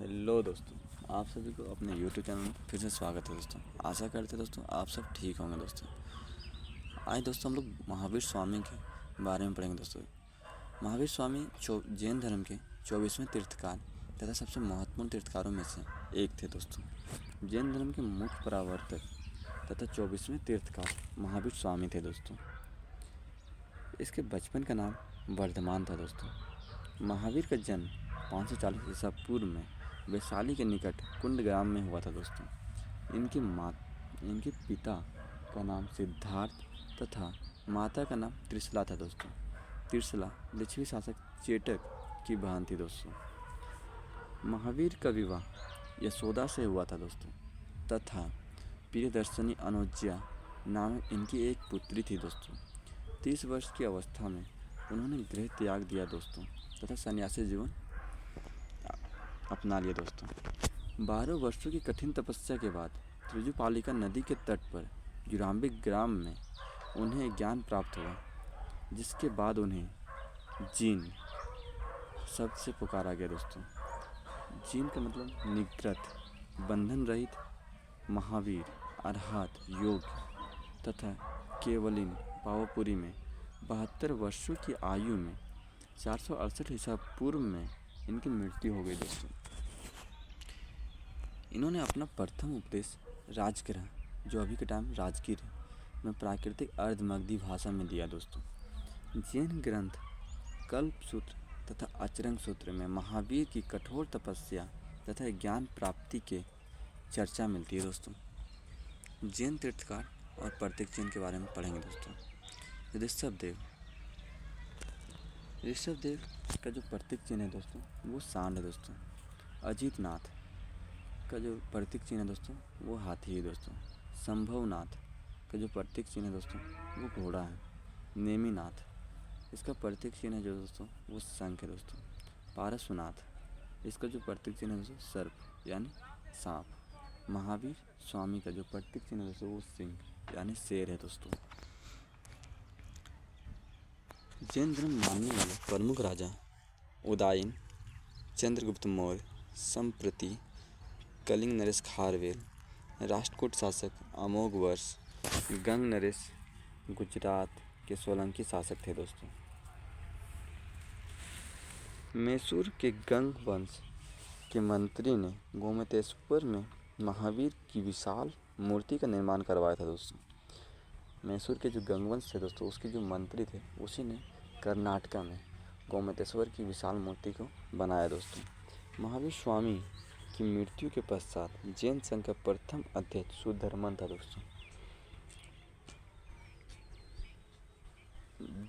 Hello दोस्तों। आप सभी को अपने YouTube चैनल में फिर से स्वागत है दोस्तों। आशा करते हैं दोस्तों आप सब ठीक होंगे दोस्तों। आज दोस्तों हम लोग महावीर स्वामी के बारे में पढ़ेंगे दोस्तों। महावीर स्वामी जैन धर्म के 24वें तीर्थकार तथा सबसे महत्वपूर्ण तीर्थकारों में से एक थे दोस्तों। जैन धर्म के मुख्य प्रवर्तक तथा 24वें तीर्थकार महावीर स्वामी थे दोस्तों। इसके बचपन का नाम वर्धमान था दोस्तों। महावीर का जन्म 540 ईसा पूर्व में वैशाली के निकट कुंड ग्राम में हुआ था दोस्तों। इनके पिता का नाम सिद्धार्थ तथा माता का नाम त्रिशला था दोस्तों। त्रिशला लिच्छवी शासक चेटक की बहन थी दोस्तों। महावीर का विवाह यशोदा से हुआ था दोस्तों तथा प्रियदर्शनी अनुज्या नामक इनकी एक पुत्री थी दोस्तों। 30 वर्ष की अवस्था में उन्होंने गृह त्याग दिया दोस्तों तथा सन्यासी जीवन अपना लिया दोस्तों। 12 वर्षों की कठिन तपस्या के बाद त्रिजुपालिका नदी के तट पर जुराम्बिक ग्राम में उन्हें ज्ञान प्राप्त हुआ, जिसके बाद उन्हें जीन शब्द से पुकारा गया दोस्तों। जीन का मतलब निग्रत, बंधन रहित, महावीर, अरहत, योग तथा केवलिन पावपुरी में 72 वर्षों की आयु में 468 ईसा पूर्व में इनकी मृत्यु हो गई दोस्तों। इन्होंने अपना प्रथम उपदेश राजगृह, जो अभी के टाइम राजगीर है, में प्राकृतिक अर्धमगधी भाषा में दिया दोस्तों। जैन ग्रंथ कल्प सूत्र तथा अचरंग सूत्र में महावीर की कठोर तपस्या तथा ज्ञान प्राप्ति के चर्चा मिलती है दोस्तों। जैन तीर्थकार और प्रतीक चिन्ह के बारे में पढ़ेंगे दोस्तों। ऋषभदेव का जो प्रतीक चिन्ह है दोस्तों वो सांड है दोस्तों। अजीतनाथ का जो प्रतीक चिन्ह है दोस्तों वो हाथी है दोस्तों। संभवनाथ का जो प्रतीक चिन्ह है दोस्तों वो घोड़ा है। नेमिनाथ इसका प्रतीक चिन्ह है जो दोस्तों वो शंख है दोस्तों। पारसनाथ इसका जो प्रतीक चिन्ह है दोस्तों सर्प यानी सांप। महावीर स्वामी का जो प्रतीक चिन्ह है दोस्तों वो सिंह यानी शेर है दोस्तों। जैन धर्म मानने वाले प्रमुख राजा उदयन, चंद्रगुप्त मौर्य, संप्रति, कलिंग नरेश खारवेल, राष्ट्रकूट शासक अमोघ वर्ष, गंग नरेश गुजरात के सोलंकी शासक थे दोस्तों। मैसूर के गंग वंश के मंत्री ने गोमतेश्वर में महावीर की विशाल मूर्ति का निर्माण करवाया था दोस्तों। मैसूर के जो गंगवंश थे दोस्तों उसके जो मंत्री थे उसी ने कर्नाटका में गोमतेश्वर की विशाल मूर्ति को बनाया दोस्तों। महावीर स्वामी की मृत्यु के पश्चात जैन संघ का प्रथम अध्यक्ष सुधर्मन था दोस्तों।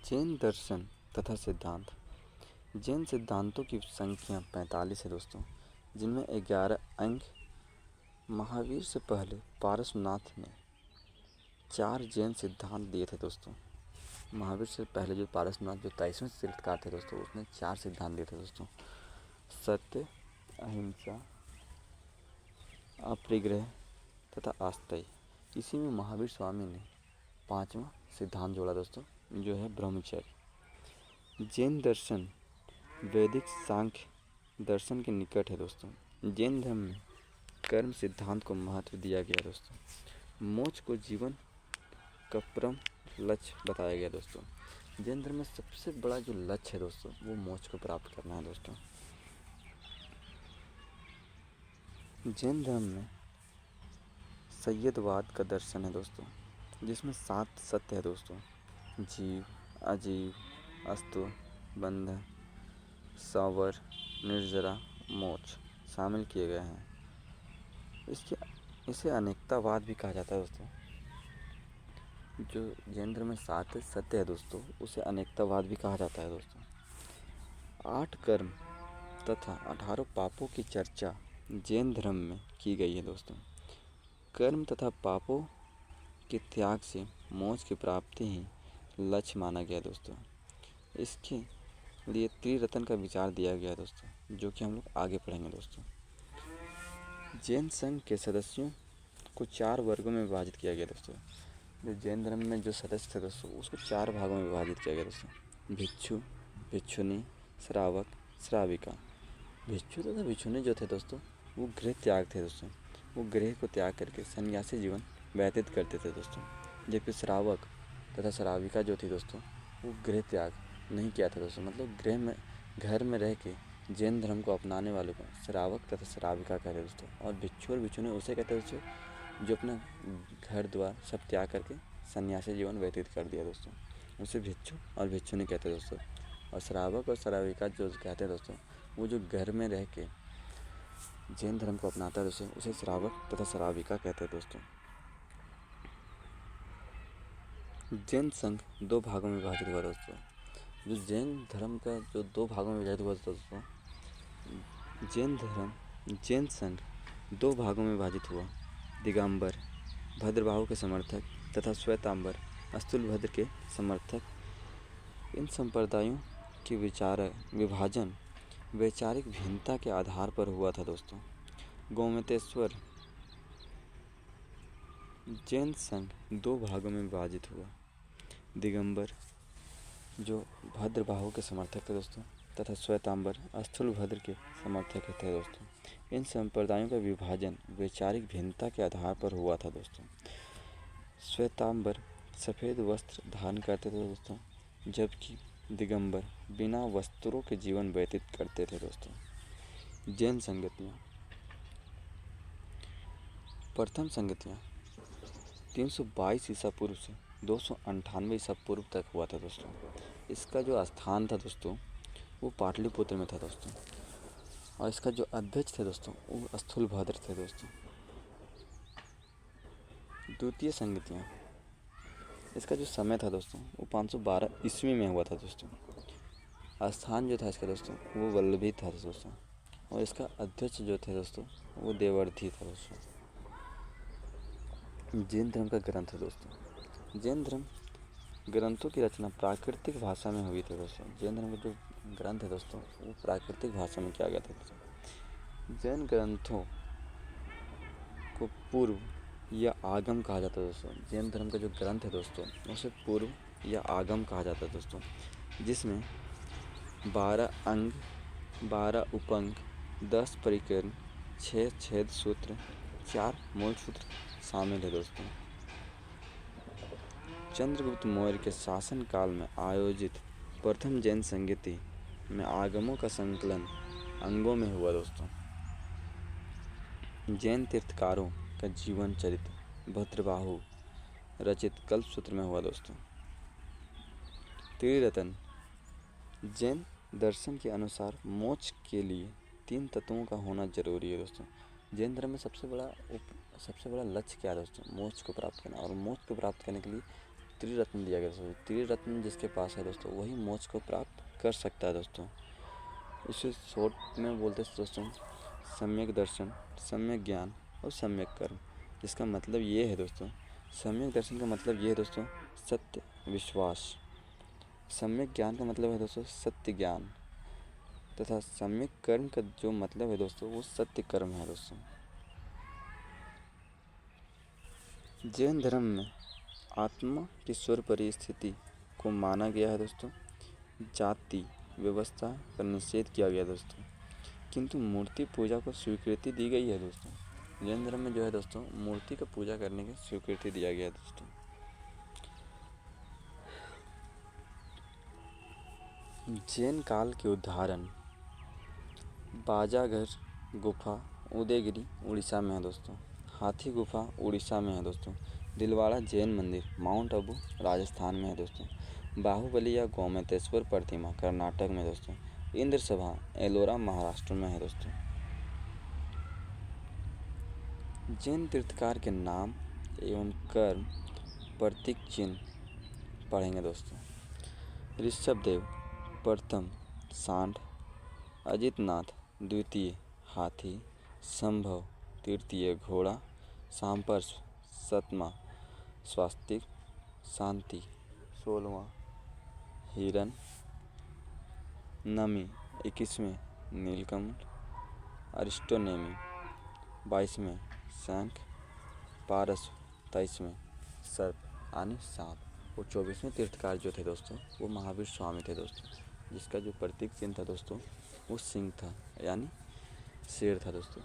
जैन दर्शन तथा सिद्धांत। जैन सिद्धांतों की संख्या 45 है दोस्तों, जिनमें 11 अंक। महावीर से पहले पारसनाथ ने 4 जैन सिद्धांत दिए थे दोस्तों। महावीर से पहले जो पारसनाथ जो 23वें तीर्थकार थे दोस्तों उसने 4 सिद्धांत दिए थे दोस्तों। सत्य, अहिंसा, अपरिग्रह तथा आस्तेय। इसी में महावीर स्वामी ने 5वां सिद्धांत जोड़ा दोस्तों, जो है ब्रह्मचर्य। जैन दर्शन वैदिक सांख्य दर्शन के निकट है दोस्तों। जैन धर्म में कर्म सिद्धांत को महत्व दिया गया दोस्तों। मोक्ष को जीवन का परम लक्ष्य बताया गया दोस्तों। जैन धर्म में सबसे बड़ा जो लक्ष्य है दोस्तों वो मोक्ष को प्राप्त करना है दोस्तों। जैन धर्म में सैयदवाद का दर्शन है दोस्तों, जिसमें 7 सत्य है दोस्तों। जीव, अजीव, अस्तु, बंध, सावर, निर्जरा, मोक्ष शामिल किए गए हैं। इसे अनेकतावाद भी कहा जाता है दोस्तों। जो जैन धर्म में 7 सत्य है दोस्तों उसे अनेकतावाद भी कहा जाता है दोस्तों। 8 कर्म तथा 18 पापों की चर्चा जैन धर्म में की गई है दोस्तों। कर्म तथा पापों के त्याग से मोक्ष की प्राप्ति ही लक्ष्य माना गया दोस्तों। इसके लिए त्रिरत्न का विचार दिया गया दोस्तों, जो कि हम लोग आगे पढ़ेंगे दोस्तों। जैन संघ के सदस्यों को 4 वर्गों में विभाजित किया गया दोस्तों। जो जैन धर्म में जो सदस्य थे दोस्तों उसको 4 भागों में विभाजित किया गया दोस्तों। भिक्षु, भिक्षुनी, श्रावक, श्राविका। भिक्षु तथा भिक्षुणी जो थे दोस्तों वो गृह त्याग थे दोस्तों। वो गृह को त्याग करके सन्यासी जीवन व्यतीत करते थे दोस्तों। जबकि श्रावक तथा श्राविका जो थी दोस्तों वो गृह त्याग नहीं किया था दोस्तों। मतलब घर में रह के जैन धर्म को अपनाने वालों को श्रावक तथा श्राविका कहते हैं दोस्तों। और भिक्षु और भिक्षुणी उसे कहते हैं दोस्तों जो अपना घर द्वार सब त्याग करके सन्यासी जीवन व्यतीत कर दिया दोस्तों, उसे भिक्षु और भिक्षुणी कहते हैं दोस्तों। और श्रावक और श्राविका जो कहते हैं दोस्तों वो जो घर में रह के जैन धर्म को अपनाता है दोस्तों उसे श्रावक तथा श्राविका कहते हैं दोस्तों। जैन संघ दो भागों में विभाजित हुआ दोस्तों। जो जैन धर्म का जो दो भागों में विभाजित हुआ दोस्तों, जैन संघ दो भागों में विभाजित हुआ। दिगंबर भद्रबाहु के समर्थक तथा श्वेतांबर अस्तुलभद्र के समर्थक। इन संप्रदायों की विभाजन वैचारिक भिन्नता के आधार पर हुआ था दोस्तों। गोमतेश्वर जैन संघ दो भागों में विभाजित हुआ। दिगंबर जो भद्रबाहु के समर्थक थे दोस्तों तथा श्वेतांबर अस्तुलभद्र के समर्थक थे दोस्तों। इन संप्रदायों का विभाजन वैचारिक भिन्नता के आधार पर हुआ था दोस्तों। श्वेतांबर सफ़ेद वस्त्र धारण करते थे दोस्तों, जबकि दिगंबर बिना वस्त्रों के जीवन व्यतीत करते थे दोस्तों। जैन संगतियाँ। प्रथम संगतियाँ 322 ईसा पूर्व से 298 ईसा पूर्व तक हुआ था दोस्तों। इसका जो स्थान था दोस्तों वो पाटलिपुत्र में था दोस्तों। और इसका जो अध्यक्ष थे दोस्तों वो स्थूलभद्र थे दोस्तों। द्वितीय संगतियाँ। इसका जो समय था दोस्तों वो 512 ईस्वी में हुआ था दोस्तों। स्थान जो था इसका दोस्तों वो वल्लभी था दोस्तों। और इसका अध्यक्ष जो थे दोस्तों वो देवर्षि था दोस्तों। जैन धर्म का ग्रंथ है दोस्तों। जैन धर्म ग्रंथों की रचना प्राकृतिक भाषा में हुई थी दोस्तों। जैन धर्म का जो ग्रंथ है दोस्तों वो प्राकृतिक भाषा में किया गया था दोस्तों। जैन ग्रंथों को पूर्व या आगम कहा जाता है दोस्तों। जैन धर्म का जो ग्रंथ है दोस्तों उसे पूर्व या आगम कहा जाता है दोस्तों, जिसमें 12 अंग, 12 उपअंग, 10 परिकरण, 6 छेद सूत्र, 4 मूल सूत्र शामिल है दोस्तों। चंद्रगुप्त मौर्य के शासन काल में आयोजित प्रथम जैन संगति में आगमों का संकलन अंगों में हुआ दोस्तों। जैन तीर्थकारों का जीवन चरित्र भद्रबाहु रचित कल्पसूत्र में हुआ दोस्तों। त्रिरत्न। जैन दर्शन के अनुसार मोक्ष के लिए 3 तत्वों का होना जरूरी है दोस्तों। जैन धर्म में सबसे बड़ा लक्ष्य क्या है दोस्तों? मोक्ष को प्राप्त करना। और मोक्ष को प्राप्त करने के लिए त्रिरत्न दिया गया दोस्तों। त्रिरत्न जिसके पास है दोस्तों वही मोक्ष को प्राप्त कर सकता है दोस्तों। इसे शॉर्ट में बोलते हैं दोस्तों सम्यक दर्शन, सम्यक ज्ञान और सम्यक कर्म। जिसका मतलब ये है दोस्तों, सम्यक दर्शन का मतलब ये है दोस्तों सत्य विश्वास। सम्यक ज्ञान का मतलब है दोस्तों सत्य ज्ञान। तथा सम्यक कर्म का जो मतलब है दोस्तों वो सत्य कर्म है दोस्तों। जैन धर्म में आत्मा की स्वर परिस्थिति को माना गया है दोस्तों। जाति व्यवस्था का निषेध किया गया दोस्तों, किंतु मूर्ति पूजा को स्वीकृति दी गई है दोस्तों। जैन धर्म में जो है दोस्तों मूर्ति का पूजा करने की स्वीकृति दिया गया है दोस्तों। जैन काल के उदाहरण बाजाघर गुफा उदयगिरी उड़ीसा में है दोस्तों। हाथी गुफा उड़ीसा में है दोस्तों। दिलवाड़ा जैन मंदिर माउंट आबू राजस्थान में है दोस्तों। बाहुबली या गोमतेश्वर प्रतिमा कर्नाटक में दोस्तों। इंद्र सभा एलोरा महाराष्ट्र में है दोस्तों। जैन तीर्थकार के नाम एवं कर्म प्रतीक चिन्ह पढ़ेंगे दोस्तों। ऋषभदेव प्रथम सांड, अजितनाथ द्वितीय हाथी, संभव तृतीय घोड़ा, सांपर्श सतमा स्वास्तिक, शांति 16वां हिरण, नमी 21वें नीलकमल, अरिस्टोनेमी 22वें शंख, पारस 23वें सर्प यानी सांप। और 24वें तीर्थकार जो थे दोस्तों वो महावीर स्वामी थे दोस्तों, जिसका जो प्रतीक चिन्ह था दोस्तों वो सिंह था यानी शेर था दोस्तों।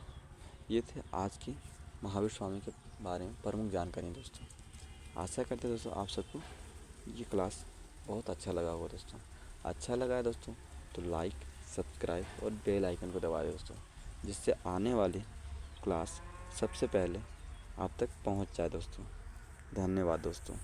ये थे आज की महावीर स्वामी के बारे में प्रमुख जानकारी दोस्तों। आशा करते हैं दोस्तों आप सबको ये क्लास बहुत अच्छा लगा होगा दोस्तों। अच्छा लगा है दोस्तों तो लाइक, सब्सक्राइब और बेल आइकन को दबा दें दोस्तों, जिससे आने वाली क्लास सबसे पहले आप तक पहुंच जाए दोस्तों। धन्यवाद दोस्तों।